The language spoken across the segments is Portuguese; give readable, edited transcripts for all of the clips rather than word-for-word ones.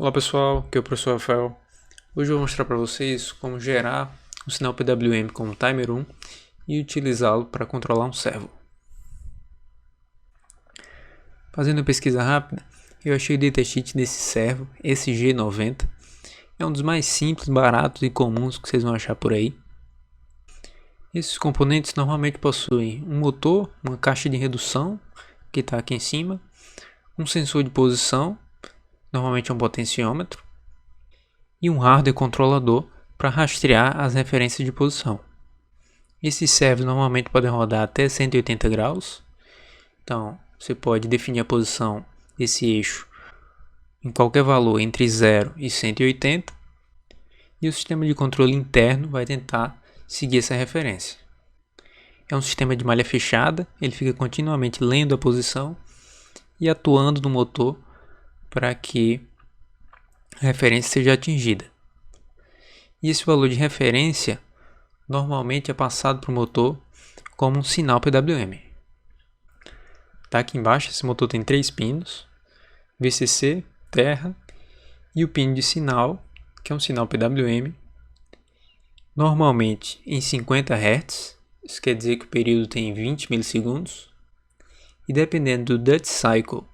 Olá pessoal, aqui é o professor Rafael. Hoje eu vou mostrar para vocês como gerar um sinal PWM como timer 1 e utilizá-lo para controlar um servo. Fazendo uma pesquisa rápida, eu achei o datasheet desse servo, esse G90. É um dos mais simples, baratos e comuns que vocês vão achar por aí. Esses componentes normalmente possuem um motor, uma caixa de redução, que está aqui em cima, um sensor de posição, normalmente é um potenciômetro, e um hardware controlador para rastrear as referências de posição. Esses servos normalmente podem rodar até 180 graus, então você pode definir a posição desse eixo em qualquer valor entre 0 e 180, e o sistema de controle interno vai tentar seguir essa referência. É um sistema de malha fechada, ele fica continuamente lendo a posição e atuando no motor para que a referência seja atingida. E esse valor de referência normalmente é passado para o motor como um sinal PWM. Tá aqui embaixo, esse motor tem 3 pinos, VCC, terra e o pino de sinal, que é um sinal PWM, normalmente em 50 Hz, isso quer dizer que o período tem 20 milissegundos, e dependendo do duty cycle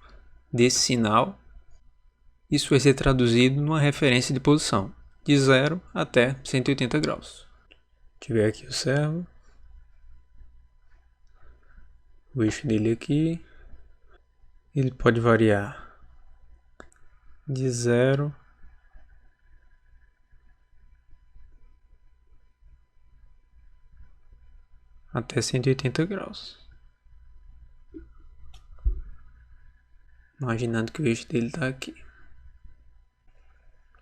desse sinal, isso vai ser traduzido numa referência de posição, de 0 até 180 graus. Tiver aqui o servo, o eixo dele aqui, ele pode variar de 0 até 180 graus. Imaginando que o eixo dele está aqui.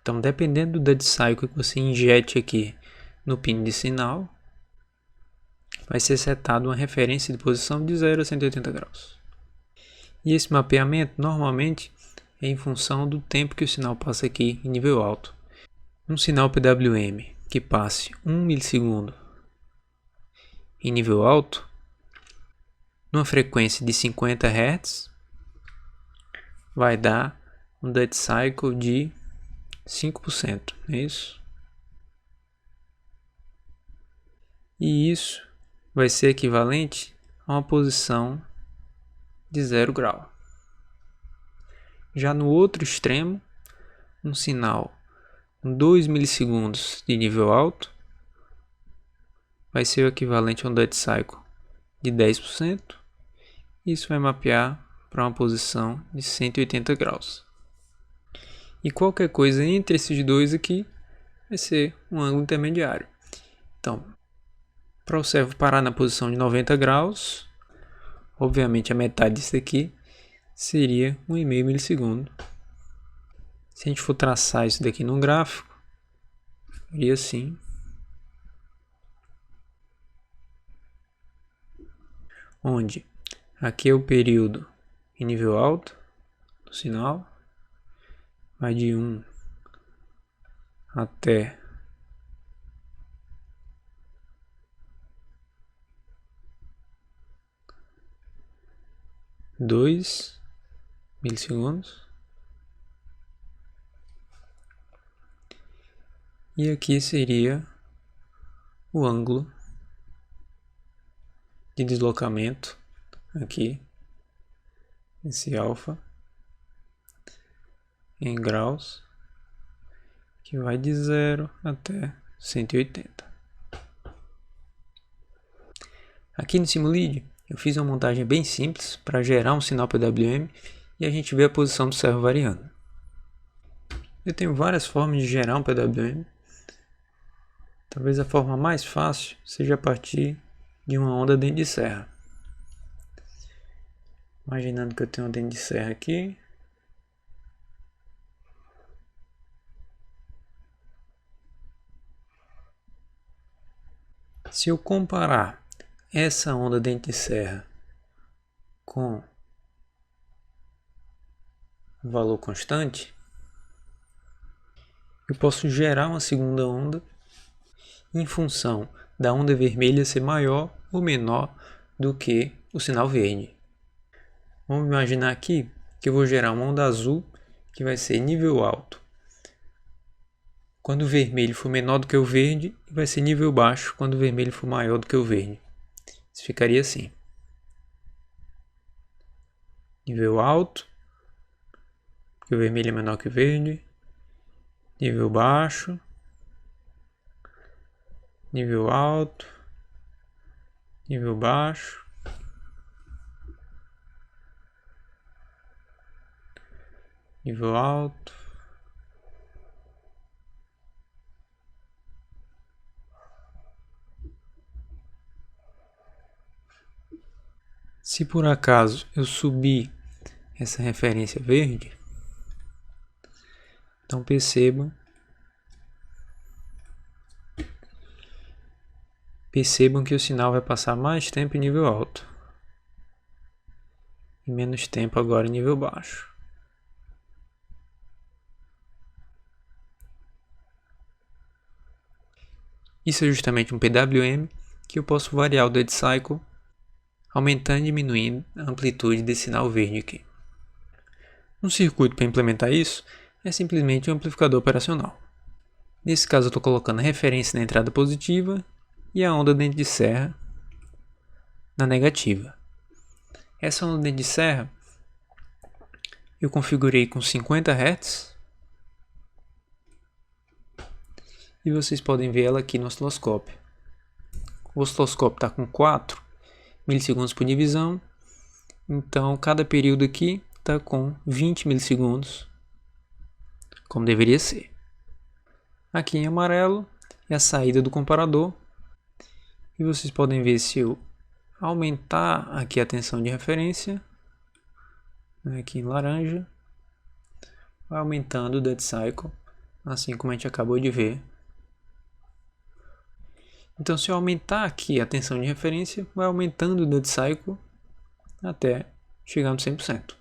Então, dependendo do duty cycle que você injete aqui no pino de sinal, vai ser setado uma referência de posição de 0 a 180 graus. E esse mapeamento normalmente é em função do tempo que o sinal passa aqui em nível alto. Um sinal PWM que passe 1 milissegundo em nível alto, numa frequência de 50 Hz, vai dar um duty cycle de 5%, é isso? E isso vai ser equivalente a uma posição de 0 grau. Já no outro extremo, um sinal com 2 milissegundos de nível alto vai ser o equivalente a um duty cycle de 10%. Isso vai mapear para uma posição de 180 graus. E qualquer coisa entre esses dois aqui vai ser um ângulo intermediário. Então, para o servo parar na posição de 90 graus, obviamente a metade disso aqui seria 1,5 milissegundo. Se a gente for traçar isso daqui num gráfico, seria assim. Onde aqui é o período em nível alto do sinal, vai de 1 até 2 milissegundos. E aqui seria o ângulo de deslocamento, aqui, esse alfa, em graus, que vai de 0 até 180. Aqui no Simulid, eu fiz uma montagem bem simples para gerar um sinal PWM e a gente vê a posição do servo variando. Eu tenho várias formas de gerar um PWM. Talvez a forma mais fácil seja a partir de uma onda dente de serra. Imaginando que eu tenho uma dente de serra aqui. Se eu comparar essa onda dente de serra com um valor constante, eu posso gerar uma segunda onda em função da onda vermelha ser maior ou menor do que o sinal verde. Vamos imaginar aqui que eu vou gerar uma onda azul que vai ser nível alto quando o vermelho for menor do que o verde, e vai ser nível baixo quando o vermelho for maior do que o verde. Isso ficaria assim. Nível alto, porque o vermelho é menor que o verde. Nível baixo. Nível alto. Nível baixo. Nível alto. Se por acaso eu subir essa referência verde, então percebam que o sinal vai passar mais tempo em nível alto e menos tempo agora em nível baixo. Isso é justamente um PWM que eu posso variar o dead cycle aumentando e diminuindo a amplitude desse sinal verde aqui. Um circuito para implementar isso é simplesmente um amplificador operacional. Nesse caso eu estou colocando a referência na entrada positiva e a onda dentro de serra na negativa. Essa onda dentro de serra eu configurei com 50 Hz e vocês podem ver ela aqui no osciloscópio. O osciloscópio está com 4 milissegundos por divisão, então cada período aqui está com 20 milissegundos, como deveria ser. Aqui em amarelo é a saída do comparador, e vocês podem ver se eu aumentar aqui a tensão de referência, aqui em laranja, vai aumentando o dead cycle, assim como a gente acabou de ver. Então, se eu aumentar aqui a tensão de referência, vai aumentando o dead cycle até chegar no 100%.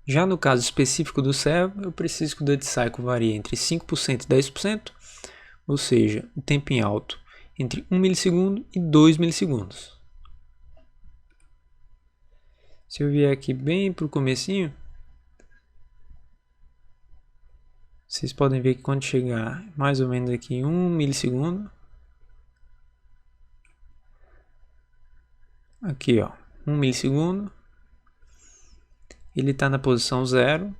Já no caso específico do servo, eu preciso que o dead cycle varie entre 5% e 10%, ou seja, o tempo em alto entre 1 milissegundo e 2 milissegundos. Se eu vier aqui bem para o comecinho, vocês podem ver que quando chegar mais ou menos aqui em 1 milissegundo, aqui ó, 1 milissegundo, ele está na posição 0,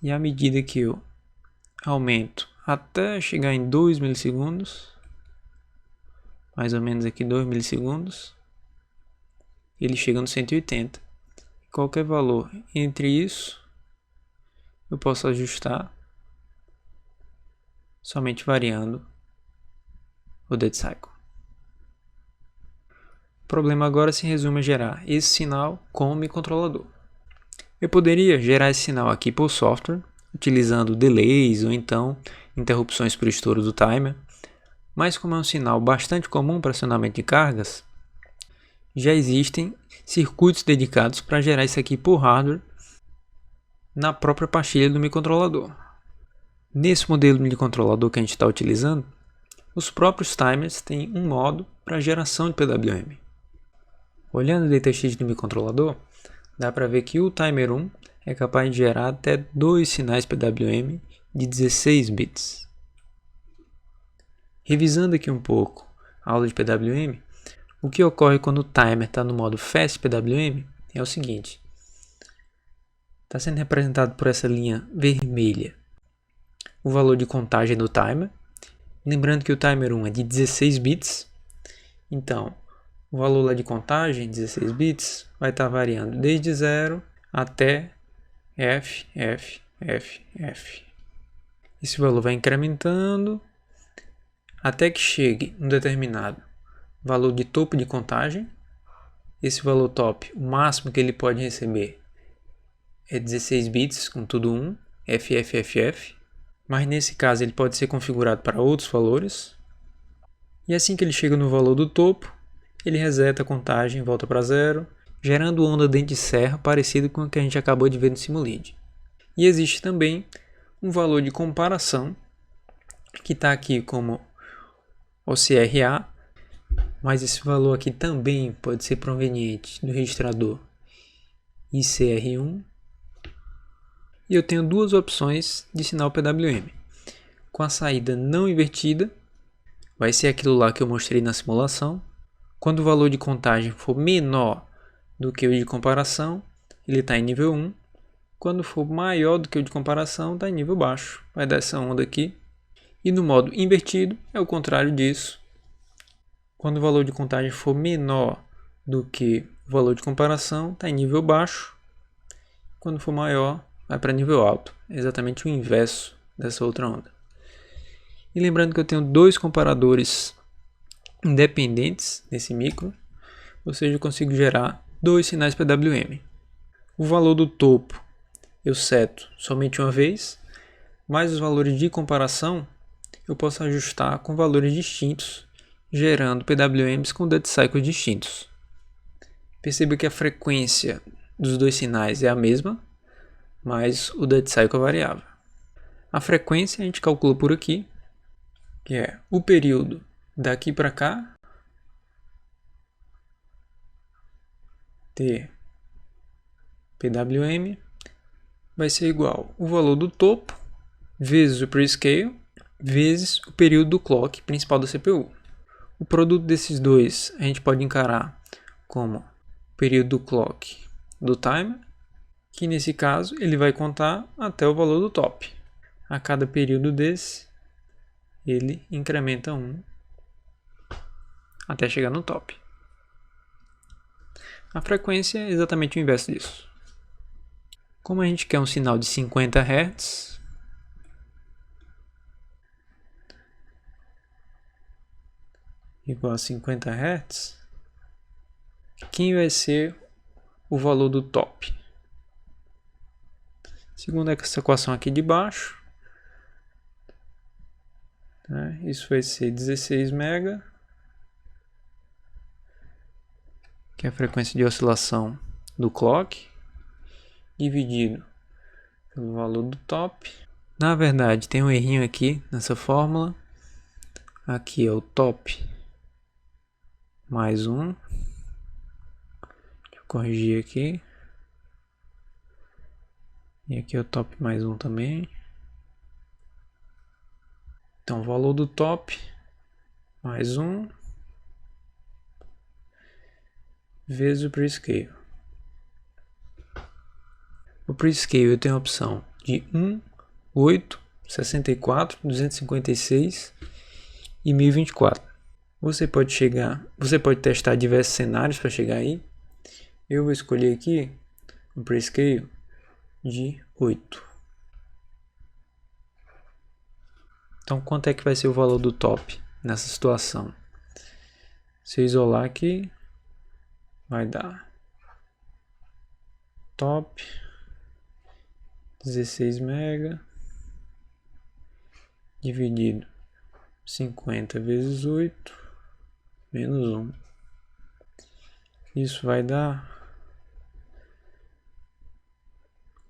e à medida que eu aumento até chegar em 2 milissegundos, mais ou menos aqui 2 milissegundos, ele chega no 180. Qualquer valor entre isso, eu posso ajustar somente variando o dead cycle. O problema agora se resume a gerar esse sinal com o microcontrolador. Eu poderia gerar esse sinal aqui por software, utilizando delays ou então interrupções por estouro do timer, mas como é um sinal bastante comum para acionamento de cargas, já existem circuitos dedicados para gerar isso aqui por hardware na própria pastilha do microcontrolador. Nesse modelo de microcontrolador que a gente está utilizando, os próprios timers têm um modo para geração de PWM. Olhando o datasheet do microcontrolador, dá para ver que o timer 1 é capaz de gerar até 2 sinais PWM de 16 bits. Revisando aqui um pouco a aula de PWM, o que ocorre quando o timer está no modo Fast PWM é o seguinte. Está sendo representado por essa linha vermelha o valor de contagem do timer. Lembrando que o timer 1 é de 16 bits. Então, o valor lá de contagem, 16 bits, vai estar variando desde 0 até F. Esse valor vai incrementando até que chegue um determinado valor de topo de contagem. Esse valor top, o máximo que ele pode receber é 16 bits com tudo 1, FFFF. Mas nesse caso ele pode ser configurado para outros valores. E assim que ele chega no valor do topo, ele reseta a contagem e volta para 0, gerando onda dentro de serra parecido com o que a gente acabou de ver no Simulid. E existe também um valor de comparação, que está aqui como OCRA, mas esse valor aqui também pode ser proveniente do registrador ICR1. E eu tenho duas opções de sinal PWM. com a saída não invertida, vai ser aquilo lá que eu mostrei na simulação. Quando o valor de contagem for menor do que o de comparação, ele está em nível 1. Quando for maior do que o de comparação, está em nível baixo. Vai dar essa onda aqui. E no modo invertido, é o contrário disso. Quando o valor de contagem for menor do que o valor de comparação, está em nível baixo. Quando for maior, vai para nível alto. É exatamente o inverso dessa outra onda. E lembrando que eu tenho dois comparadores independentes nesse micro, ou seja, eu consigo gerar dois sinais PWM. O valor do topo eu seto somente uma vez, mas os valores de comparação eu posso ajustar com valores distintos, gerando PWMs com dead cycles distintos. Perceba que a frequência dos dois sinais é a mesma, mas o dead cycle é variável. A frequência a gente calcula por aqui, que é o período daqui para cá, T PWM, vai ser igual o valor do topo vezes o prescale vezes o período do clock principal da CPU. O produto desses dois a gente pode encarar como o período do clock do timer, que nesse caso ele vai contar até o valor do top. A cada período desse, ele incrementa 1 até chegar no top. A frequência é exatamente o inverso disso. Como a gente quer um sinal de 50 Hz, igual a 50 Hz, quem vai ser o valor do top? Segundo essa equação aqui de baixo, né, isso vai ser 16 MHz, que é a frequência de oscilação do clock, dividido pelo valor do top. Na verdade, tem um errinho aqui nessa fórmula. Aqui é o top mais 1. Deixa eu corrigir aqui. E aqui é o top mais 1 também. Então, o valor do top mais 1 vezes o prescale. O prescale eu tenho a opção de 1, 8, 64, 256 e 1024. Você pode testar diversos cenários para chegar aí. Eu vou escolher aqui um prescale de 8. Então, quanto é que vai ser o valor do top nessa situação? Se eu isolar aqui, vai dar top 16 MHz dividido 50 vezes 8 menos 1. Isso vai dar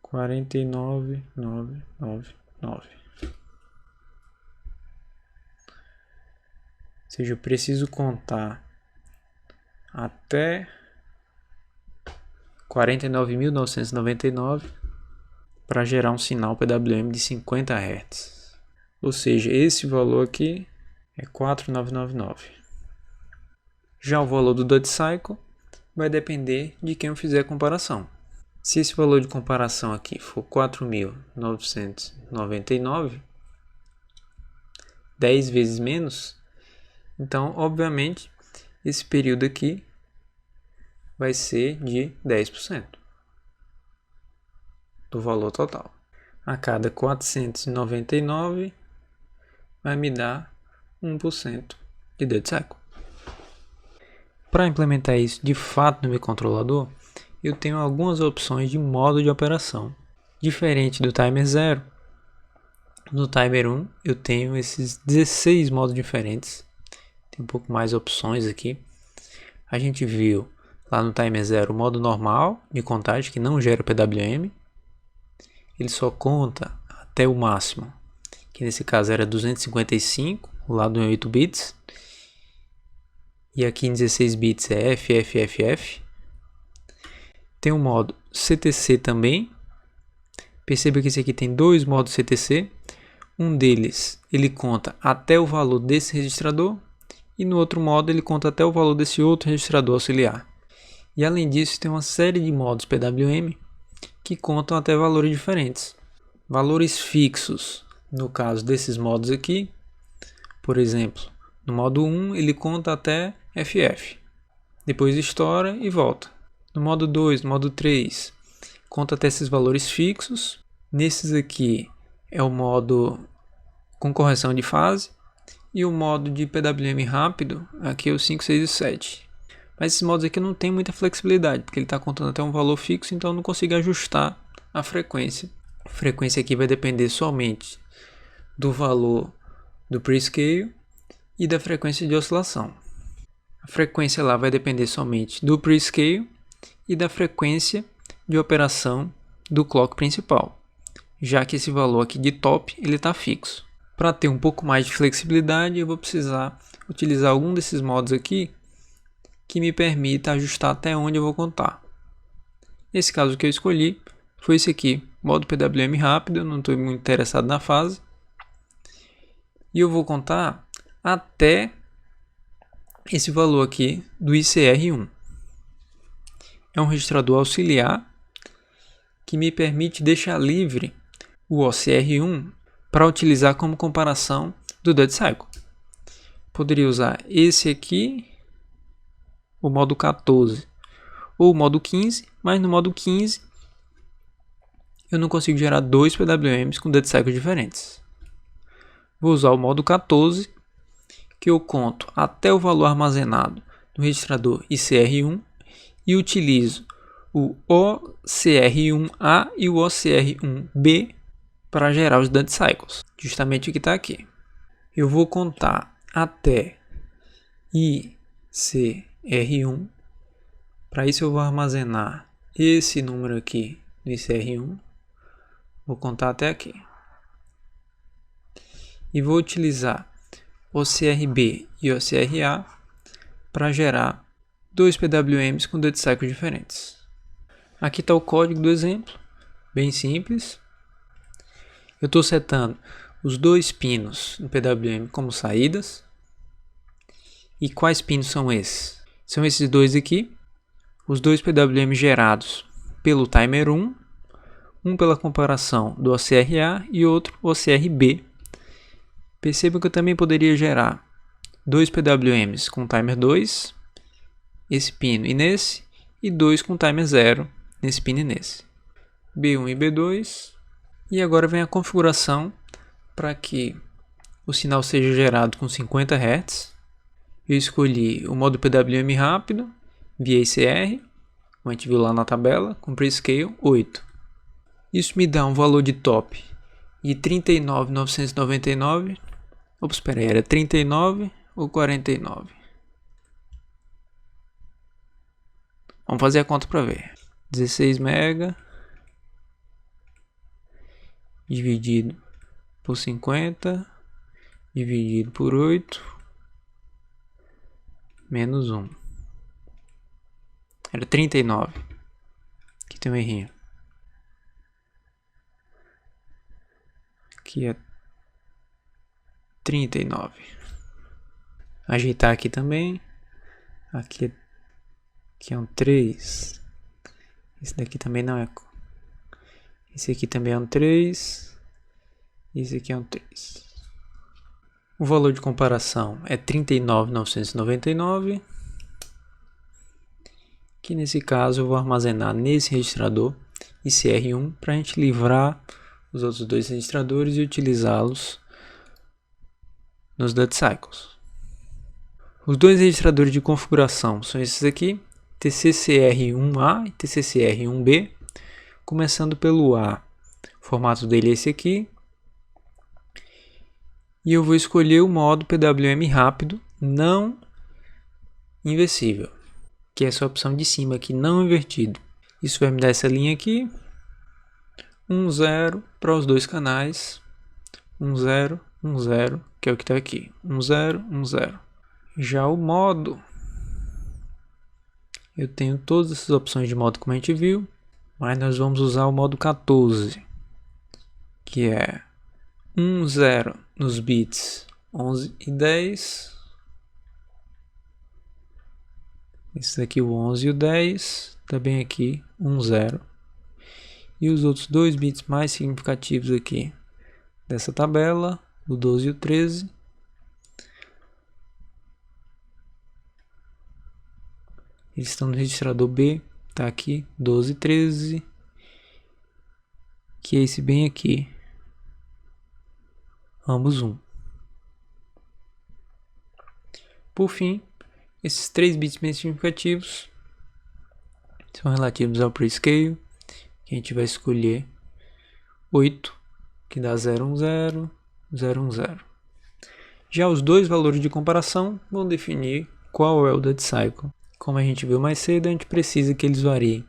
49,999. Ou seja, eu preciso contar até 49.999 para gerar um sinal PWM de 50 Hz. Ou seja, esse valor aqui é 4.999. Já o valor do dead cycle vai depender de quem eu fizer a comparação. Se esse valor de comparação aqui for 4.999, 10 vezes menos, então, obviamente, esse período aqui vai ser de 10% do valor total. A cada 499 vai me dar 1% de dead cycle. Para implementar isso de fato no meu controlador, eu tenho algumas opções de modo de operação. Diferente do timer 0, no timer 1 eu tenho esses 16 modos diferentes. Tem um pouco mais opções aqui. A gente viu lá no timer 0 o modo normal de contagem, que não gera PWM. Ele só conta até o máximo, que nesse caso era 255, o lado em 8 bits. E aqui em 16 bits é FFFF. Tem o modo CTC também. Perceba que esse aqui tem dois modos CTC. Um deles ele conta até o valor desse registrador e no outro modo ele conta até o valor desse outro registrador auxiliar. E além disso tem uma série de modos PWM que contam até valores diferentes. Valores fixos, no caso desses modos aqui, por exemplo, no modo 1 ele conta até FF, depois estoura e volta. No modo 2, no modo 3, conta até esses valores fixos. Nesses aqui é o modo com correção de fase e o modo de PWM rápido, aqui é o 5, 6 e 7. Mas esses modos aqui não tem muita flexibilidade, porque ele está contando até um valor fixo, então eu não consigo ajustar a frequência. A frequência aqui vai depender somente do valor do prescale e da frequência de oscilação. A frequência lá vai depender somente do prescale e da frequência de operação do clock principal, já que esse valor aqui de top ele está fixo. Para ter um pouco mais de flexibilidade, eu vou precisar utilizar algum desses modos aqui que me permita ajustar até onde eu vou contar. Esse caso que eu escolhi foi esse aqui, modo PWM rápido, eu não estou muito interessado na fase. E eu vou contar até esse valor aqui do ICR1. É um registrador auxiliar que me permite deixar livre o OCR1 para utilizar como comparação do Dead Cycle. Poderia usar esse aqui, o modo 14 ou o modo 15, mas no modo 15 eu não consigo gerar dois PWMs com Dead Cycles diferentes. Vou usar o modo 14, que eu conto até o valor armazenado no registrador ICR1 e utilizo o OCR1A e o OCR1B para gerar os Dead Cycles, justamente o que está aqui. Eu vou contar até ICR1, para isso eu vou armazenar esse número aqui no ICR1, vou contar até aqui. E vou utilizar OCRB e OCRA para gerar dois PWMs com Dead Cycles diferentes. Aqui está o código do exemplo, bem simples. Eu estou setando os dois pinos no PWM como saídas. E quais pinos são esses? São esses dois aqui, os dois PWM gerados pelo timer 1, um pela comparação do OCRA e outro OCRB. Percebam que eu também poderia gerar dois PWMs com timer 2, esse pino e nesse, e dois com timer 0, nesse pino e nesse. B1 e B2. E agora vem a configuração para que o sinal seja gerado com 50 Hz. Eu escolhi o modo PWM rápido, via ICR, como a gente viu lá na tabela, com prescale 8. Isso me dá um valor de top de 39.999. Ops, espera aí, era 39 ou 49? Vamos fazer a conta para ver. 16 MB dividido por 50 dividido por 8 menos 1. Era 39. Aqui tem um errinho. Aqui é 39. Ajeitar aqui também. Aqui é um 3. Esse daqui também não é. Esse aqui também é um 3. Esse aqui é um 3. O valor de comparação é 39.999. Que nesse caso eu vou armazenar nesse registrador ICR1 para a gente livrar os outros dois registradores e utilizá-los nos Dead Cycles. Os dois registradores de configuração são esses aqui, TCCR1A e TCCR1B. Começando pelo A, o formato dele é esse aqui. E eu vou escolher o modo PWM rápido, não inversível, que é essa opção de cima aqui, não invertido. Isso vai me dar essa linha aqui, 1, 0 para os dois canais, 1, 0, 1, 0, que é o que está aqui, 1, 0, 1, 0. Já o modo, eu tenho todas essas opções de modo como a gente viu, mas nós vamos usar o modo 14, que é 1, 0 nos bits 11 e 10. Esse daqui o 11 e o 10. Também aqui 1, 0. E os outros dois bits mais significativos aqui dessa tabela, o 12 e o 13. Eles estão no registrador B, tá aqui, 12 e 13, que é esse bem aqui, ambos 1. Por fim, esses 3 bits bem significativos são relativos ao prescale, que a gente vai escolher 8, que dá 0, 1, 0, 0, 1, 0. Já os dois valores de comparação vão definir qual é o dead cycle. Como a gente viu mais cedo, a gente precisa que eles variem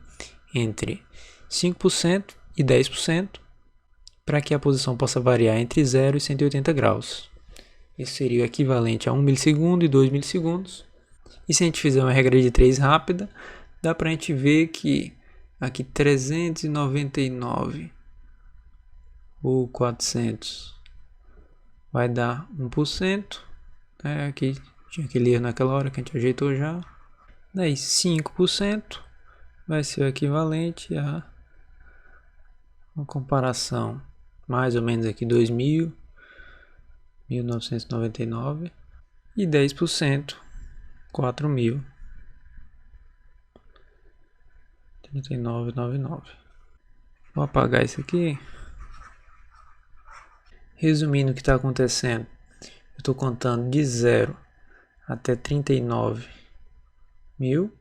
entre 5% e 10% para que a posição possa variar entre 0 e 180 graus. Isso seria o equivalente a 1 milissegundo e 2 milissegundos. E se a gente fizer uma regra de 3 rápida, dá para a gente ver que aqui 399 ou 400 vai dar 1%. Aqui tinha aquele erro naquela hora que a gente ajeitou já. Daí 5% vai ser o equivalente a uma comparação mais ou menos aqui 2000, 1999 e 10%, 4.000, 39,99. Vou apagar isso aqui. Resumindo o que está acontecendo, eu estou contando de 0 até 39.000,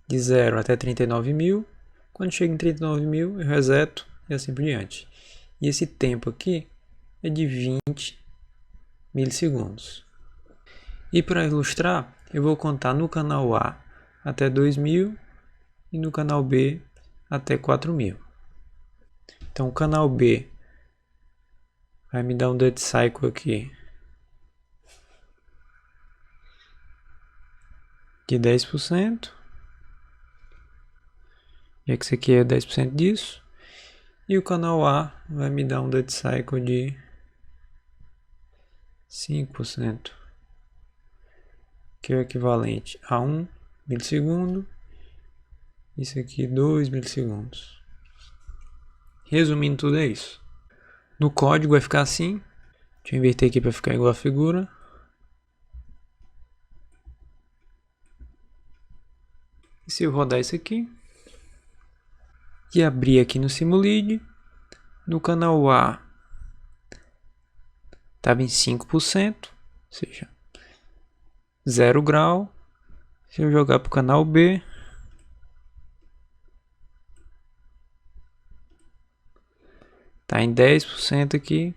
de 0 até 39.000, quando chega em 39.000 eu reseto e assim por diante. E esse tempo aqui é de 20 milissegundos. E para ilustrar, eu vou contar no canal A até 2.000 e no canal B até 4.000. Então o canal B vai me dar um dead cycle aqui de 10%. Já que isso aqui é 10% disso. E o canal A vai me dar um dead cycle de 5%, que é o equivalente a 1 milissegundo. Isso aqui 2 milissegundos. Resumindo tudo é isso. No código vai ficar assim. Deixa eu inverter aqui para ficar igual a figura. E se eu rodar isso aqui e abrir aqui no Simulid, no canal A estava em 5%, ou seja, 0 grau. Se eu jogar para o canal B, está em 10% aqui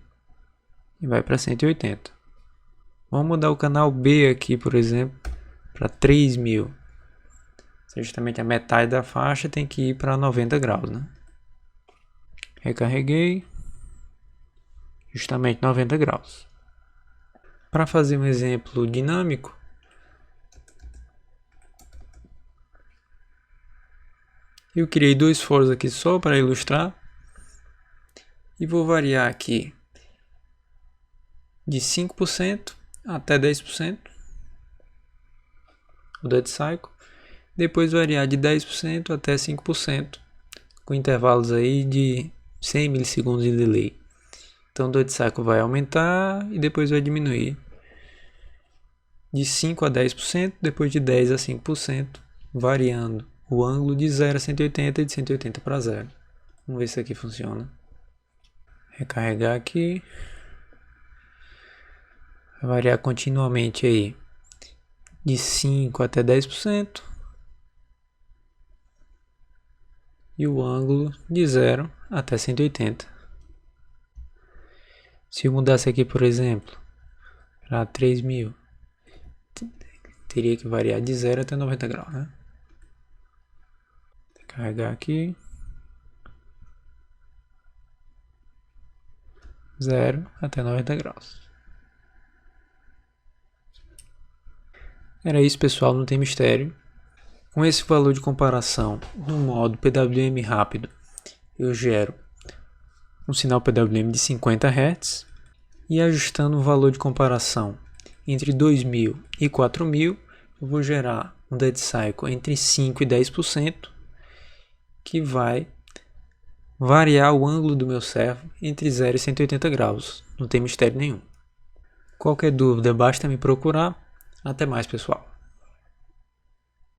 e vai para 180. Vamos mudar o canal B aqui, por exemplo, para 3.000. Justamente a metade da faixa tem que ir para 90 graus, né? Recarreguei. Justamente 90 graus. Para fazer um exemplo dinâmico, eu criei 2 foros aqui só para ilustrar. E vou variar aqui de 5% até 10% o dead cycle. Depois variar de 10% até 5%, com intervalos aí de 100 milissegundos de delay. Então o dead cycle vai aumentar e depois vai diminuir de 5 a 10%, depois de 10 a 5%, variando o ângulo de 0 a 180 e de 180 para 0. Vamos ver se aqui funciona. Recarregar aqui. Vai variar continuamente aí de 5 até 10%. E o ângulo de 0 até 180. Se eu mudasse aqui, por exemplo, para 3.000, teria que variar de 0 até 90 graus, né? Vou carregar aqui. 0 até 90 graus. Era isso, pessoal, não tem mistério. Com esse valor de comparação no modo PWM rápido, eu gero um sinal PWM de 50 Hz e ajustando o valor de comparação entre 2000 e 4000, eu vou gerar um dead cycle entre 5 e 10%, que vai variar o ângulo do meu servo entre 0 e 180 graus, não tem mistério nenhum. Qualquer dúvida, basta me procurar. Até mais, pessoal.